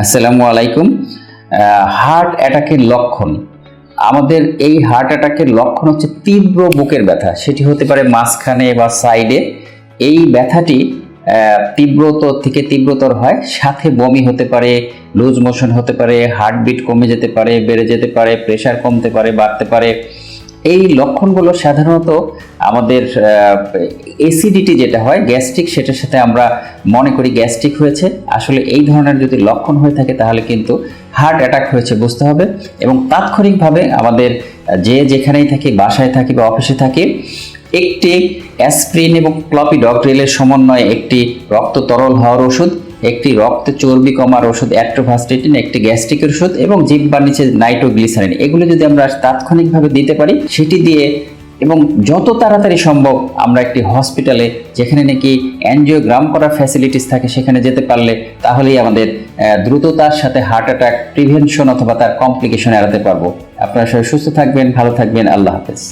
আসসালামু আলাইকুম। হার্ট অ্যাটাকের লক্ষণ, আমাদের এই হার্ট অ্যাটাকের লক্ষণ হচ্ছে তীব্র বুকের ব্যথা। সেটি হতে পারে মাঝখানে বা সাইডে। এই ব্যথাটি তীব্রতর থেকে তীব্রতর হয়, সাথে বমি হতে পারে, লুজ মোশন হতে পারে, হার্টবিট কমে যেতে পারে, বেড়ে যেতে পারে, প্রেশার কমতে পারে, বাড়তে পারে। এই লক্ষণগুলো সাধারণত আমাদের অ্যাসিডিটি যেটা হয়, গ্যাস্ট্রিক, সেটার সাথে আমরা মনে করি গ্যাস্ট্রিক হয়েছে। আসলে এই ধরনের যদি লক্ষণ হয়ে থাকে তাহলে কিন্তু হার্ট অ্যাটাক হয়েছে বুঝতে হবে। এবং তাৎক্ষণিকভাবে আমাদের যে যেখানেই থাকি, বাসায় থাকি বা অফিসে থাকি, একটি অ্যাসপ্রিন এবং ক্লপিডগ্রেলের সমন্বয়ে একটি রক্ত তরল হওয়ার ওষুধ, একটি রক্তে চর্বি কমার ওষুধ অ্যাট্রোভাস্টেটিন, একটি গ্যাস্ট্রিকের ওষুধ এবং জিহ্বার নিচে নাইট্রোগ্লিসারিন, এগুলো যদি আমরা তাৎক্ষণিকভাবে দিতে পারি, সেটি দিয়ে এবং যত তাড়াতাড়ি সম্ভব আমরা একটি হসপিটালে, যেখানে নাকি অ্যানজিওগ্রাম করার ফ্যাসিলিটিস থাকে, সেখানে যেতে পারলে তাহলেই আমাদের দ্রুততার সাথে হার্ট অ্যাটাক প্রিভেনশন অথবা তার কমপ্লিকেশন এড়াতে পারবো। আপনারা সবাই সুস্থ থাকবেন, ভালো থাকবেন। আল্লাহ হাফেজ।